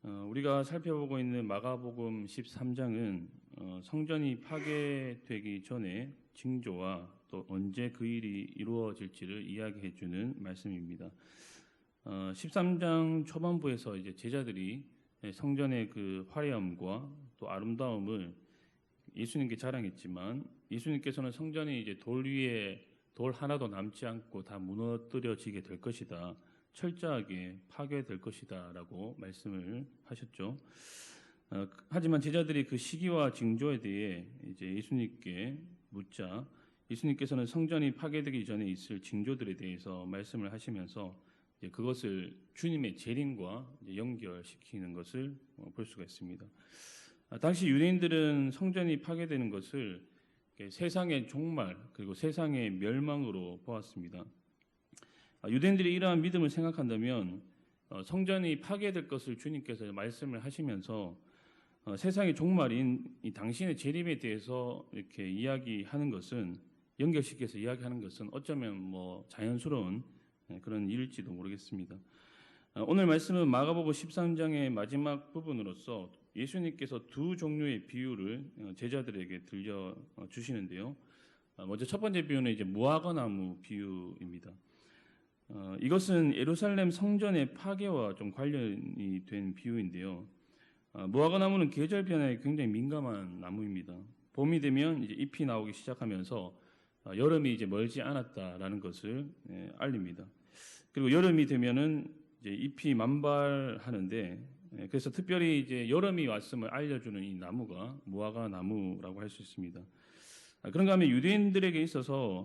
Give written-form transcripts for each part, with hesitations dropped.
우리가 살펴보고 있는 마가복음 13장은 성전이 파괴되기 전에 징조와 또 언제 그 일이 이루어질지를 이야기해 주는 말씀입니다. 13장 초반부에서 이제 제자들이 성전의 그 화려함과 또 아름다움을 예수님께 자랑했지만 예수님께서는 성전이 이제 돌 위에 돌 하나도 남지 않고 다 무너뜨려지게 될 것이다. 철저하게 파괴될 것이다 라고 말씀을 하셨죠. 하지만 제자들이 그 시기와 징조에 대해 이제 예수님께 묻자 예수님께서는 성전이 파괴되기 전에 있을 징조들에 대해서 말씀을 하시면서 이제 그것을 주님의 재림과 연결시키는 것을 볼 수가 있습니다. 당시 유대인들은 성전이 파괴되는 것을 세상의 종말 그리고 세상의 멸망으로 보았습니다. 유대인들이 이러한 믿음을 생각한다면 성전이 파괴될 것을 주님께서 말씀을 하시면서 세상의 종말인 이 당신의 재림에 대해서 이렇게 이야기하는 것은 연결시켜서 이야기하는 것은 어쩌면 자연스러운 그런 일일지도 모르겠습니다. 오늘 말씀은 마가복음 13장의 마지막 부분으로서 예수님께서 두 종류의 비유를 제자들에게 들려주시는데요. 먼저 첫 번째 비유는 이제 무화과나무 비유입니다. 이것은 예루살렘 성전의 파괴와 좀 관련이 된 비유인데요. 무화과나무는 계절 변화에 굉장히 민감한 나무입니다. 봄이 되면 이제 잎이 나오기 시작하면서 여름이 이제 멀지 않았다라는 것을 알립니다. 그리고 여름이 되면은 이제 잎이 만발하는데 그래서 특별히 이제 여름이 왔음을 알려주는 이 나무가 무화과나무라고 할 수 있습니다. 그런가 하면 유대인들에게 있어서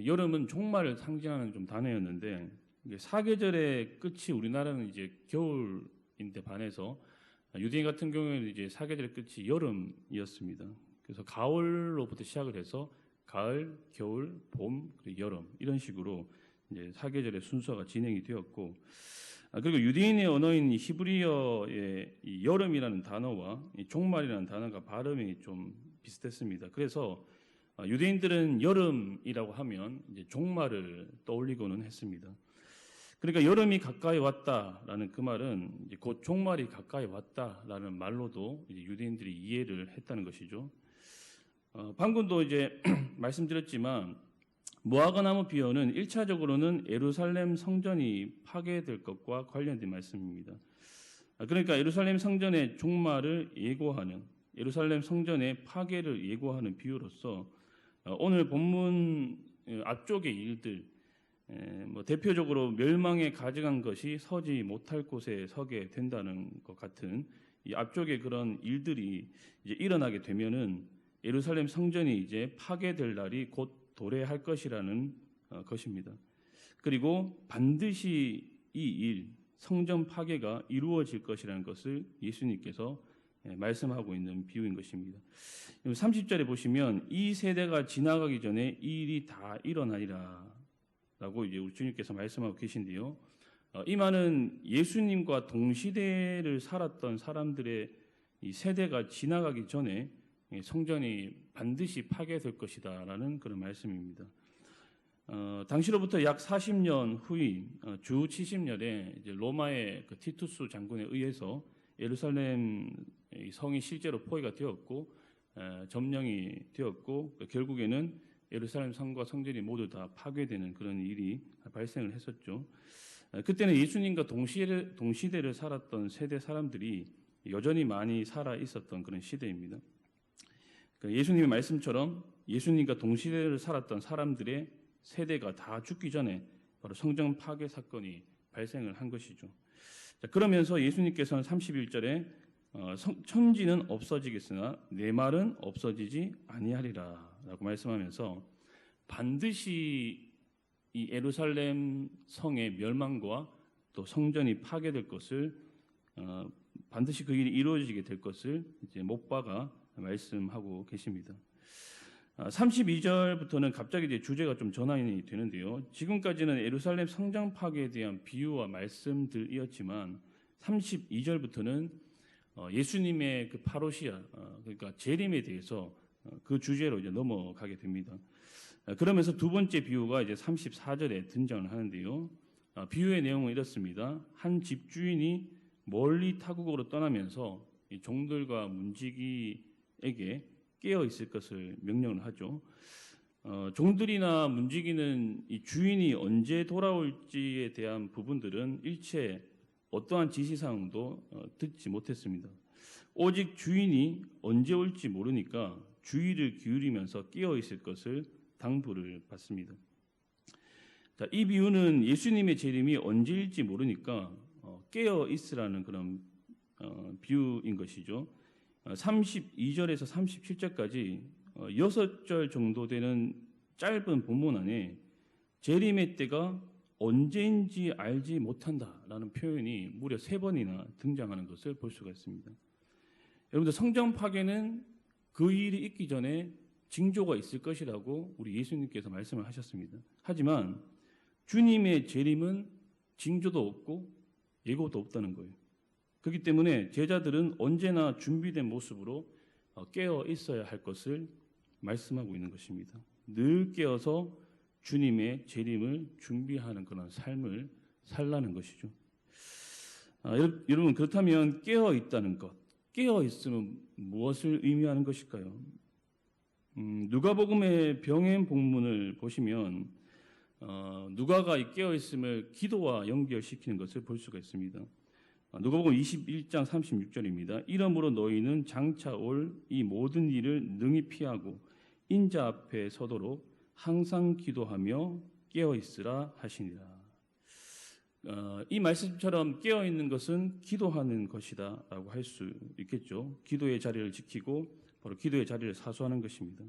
여름은 종말을 상징하는 좀 단어였는데 사계절의 끝이 우리나라는 이제 겨울인데 반해서 유대인 같은 경우에는 이제 사계절의 끝이 여름이었습니다. 그래서 가을로부터 시작을 해서 가을, 겨울, 봄, 그리고 여름 이런 식으로 이제 사계절의 순서가 진행이 되었고 그리고 유대인의 언어인 히브리어의 이 여름이라는 단어와 이 종말이라는 단어가 발음이 좀 비슷했습니다. 그래서 유대인들은 여름이라고 하면 이제 종말을 떠올리고는 했습니다. 그러니까 여름이 가까이 왔다라는 그 말은 이제 곧 종말이 가까이 왔다라는 말로도 이제 유대인들이 이해를 했다는 것이죠. 방금도 이제 말씀드렸지만 무화과나무 비유는 1차적으로는 예루살렘 성전이 파괴될 것과 관련된 말씀입니다. 그러니까 예루살렘 성전의 종말을 예고하는 예루살렘 성전의 파괴를 예고하는 비유로서 오늘 본문 앞쪽의 일들 대표적으로 멸망에 가증한 것이 서지 못할 곳에 서게 된다는 것 같은 이 앞쪽의 그런 일들이 이제 일어나게 되면은 예루살렘 성전이 이제 파괴될 날이 곧 도래할 것이라는 것입니다. 그리고 반드시 이 일, 성전 파괴가 이루어질 것이라는 것을 예수님께서 말씀하고 있는 비유인 것입니다. 30절에 보시면 이 세대가 지나가기 전에 이 일이 다 일어나리라 라고 이제 우리 주님께서 말씀하고 계신데요. 이 말은 예수님과 동시대를 살았던 사람들의 이 세대가 지나가기 전에 성전이 반드시 파괴될 것이다 라는 그런 말씀입니다. 당시로부터 약 40년 후인 주 70년에 이제 로마의 그 티투스 장군에 의해서 예루살렘 성이 실제로 포위가 되었고 점령이 되었고 결국에는 예루살렘 성과 성전이 모두 다 파괴되는 그런 일이 발생을 했었죠. 그때는 예수님과 동시대를 살았던 세대 사람들이 여전히 많이 살아 있었던 그런 시대입니다. 예수님의 말씀처럼 예수님과 동시대를 살았던 사람들의 세대가 다 죽기 전에 바로 성전 파괴 사건이 발생을 한 것이죠. 그러면서 예수님께서는 31절에 천지는 없어지겠으나 내 말은 없어지지 아니하리라 라고 말씀하면서 반드시 이 예루살렘 성의 멸망과 또 성전이 파괴될 것을 반드시 그 일이 이루어지게 될 것을 이제 못 박아 말씀하고 계십니다. 32절부터는 갑자기 이제 주제가 좀 전환이 되는데요. 지금까지는 예루살렘 성전 파괴에 대한 비유와 말씀들이었지만 32절부터는 예수님의 그 파로시아, 그러니까 재림에 대해서 그 주제로 이제 넘어가게 됩니다. 그러면서 두 번째 비유가 이제 34절에 등장을 하는데요. 비유의 내용은 이렇습니다. 한 집주인이 멀리 타국으로 떠나면서 이 종들과 문지기에게 깨어 있을 것을 명령을 하죠. 종들이나 문지기는 이 주인이 언제 돌아올지에 대한 부분들은 일체 어떠한 지시사항도 듣지 못했습니다. 오직 주인이 언제 올지 모르니까 주의를 기울이면서 깨어 있을 것을 당부를 받습니다. 자, 이 비유는 예수님의 재림이 언제일지 모르니까 깨어 있으라는 그런 비유인 것이죠. 32절에서 37절까지 6절 정도 되는 짧은 본문 안에 재림의 때가 언제인지 알지 못한다라는 표현이 무려 3번이나 등장하는 것을 볼 수가 있습니다. 여러분들, 성전 파괴는 그 일이 있기 전에 징조가 있을 것이라고 우리 예수님께서 말씀을 하셨습니다. 하지만 주님의 재림은 징조도 없고 예고도 없다는 거예요. 그렇기 때문에 제자들은 언제나 준비된 모습으로 깨어 있어야 할 것을 말씀하고 있는 것입니다. 늘 깨어서 주님의 재림을 준비하는 그런 삶을 살라는 것이죠. 여러분, 그렇다면 깨어 있다는 것, 깨어 있으면 무엇을 의미하는 것일까요? 누가복음의 병행 본문을 보시면 누가가 이 깨어 있음을 기도와 연결시키는 것을 볼 수가 있습니다. 누가복음 21장 36절입니다. 이러므로 너희는 장차 올 이 모든 일을 능히 피하고 인자 앞에 서도록 항상 기도하며 깨어 있으라 하시니라. 이 말씀처럼 깨어 있는 것은 기도하는 것이다라고 할 수 있겠죠. 기도의 자리를 지키고 바로 기도의 자리를 사수하는 것입니다.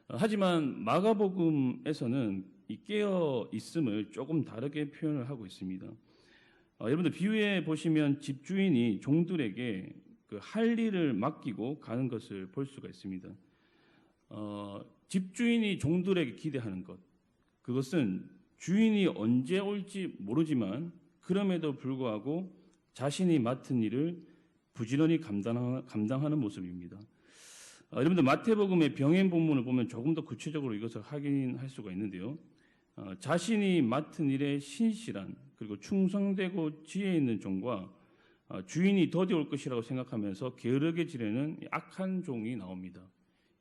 하지만 마가복음에서는 이 깨어 있음을 조금 다르게 표현을 하고 있습니다. 여러분들, 비유에 보시면 집주인이 종들에게 그 할 일을 맡기고 가는 것을 볼 수가 있습니다. 집주인이 종들에게 기대하는 것, 그것은 주인이 언제 올지 모르지만 그럼에도 불구하고 자신이 맡은 일을 부지런히 감당하는 모습입니다. 여러분들, 마태복음의 병행 본문을 보면 조금 더 구체적으로 이것을 확인할 수가 있는데요. 자신이 맡은 일에 신실한 그리고 충성되고 지혜 있는 종과 주인이 더디 올 것이라고 생각하면서 게으르게 지내는 악한 종이 나옵니다.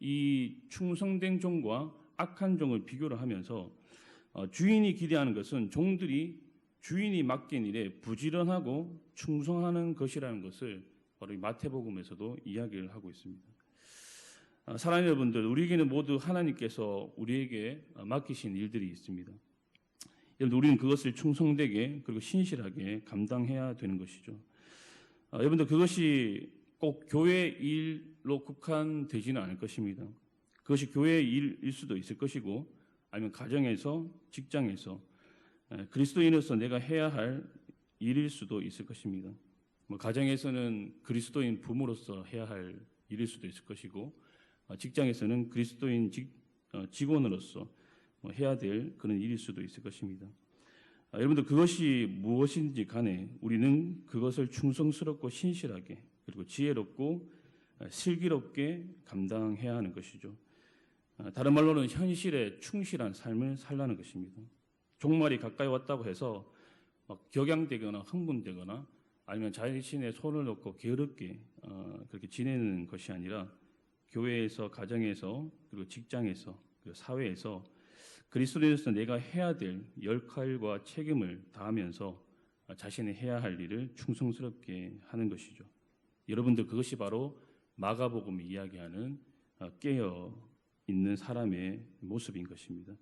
이 충성된 종과 악한 종을 비교를 하면서 주인이 기대하는 것은 종들이 주인이 맡긴 일에 부지런하고 충성하는 것이라는 것을 바로 이 마태복음에서도 이야기를 하고 있습니다. 사랑하는 여러분들, 우리에게는 모두 하나님께서 우리에게 맡기신 일들이 있습니다. 여러분, 우리는 그것을 충성되게 그리고 신실하게 감당해야 되는 것이죠. 여러분들, 그것이 꼭 교회 일로 국한되지는 않을 것입니다. 그것이 교회의 일일 수도 있을 것이고, 아니면 가정에서, 직장에서 그리스도인으로서 내가 해야 할 일일 수도 있을 것입니다. 가정에서는 그리스도인 부모로서 해야 할 일일 수도 있을 것이고, 직장에서는 그리스도인 직원으로서 해야 될 그런 일일 수도 있을 것입니다. 여러분들, 그것이 무엇인지 간에 우리는 그것을 충성스럽고 신실하게 그리고 지혜롭고 슬기롭게 감당해야 하는 것이죠. 다른 말로는 현실에 충실한 삶을 살라는 것입니다. 종말이 가까이 왔다고 해서 막 격양되거나 흥분되거나 아니면 자신의 손을 놓고 게으르게 그렇게 지내는 것이 아니라 교회에서, 가정에서, 그리고 직장에서, 그리고 사회에서 그리스도인으로서 내가 해야 될 역할과 책임을 다하면서 자신이 해야 할 일을 충성스럽게 하는 것이죠. 여러분들, 그것이 바로 마가복음이 이야기하는 깨어 있는 사람의 모습인 것입니다.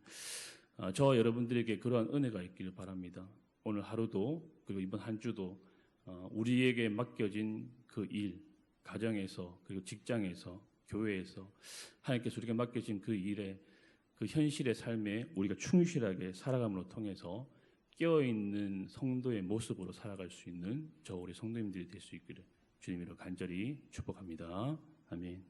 저 여러분들에게 그러한 은혜가 있기를 바랍니다. 오늘 하루도 그리고 이번 한 주도 우리에게 맡겨진 그 일, 가정에서 그리고 직장에서 교회에서 하나님께서 우리에게 맡겨진 그 일에 그 현실의 삶에 우리가 충실하게 살아감으로 통해서 깨어있는 성도의 모습으로 살아갈 수 있는 저 우리 성도님들이 될 수 있기를 주님으로 간절히 축복합니다. 아멘.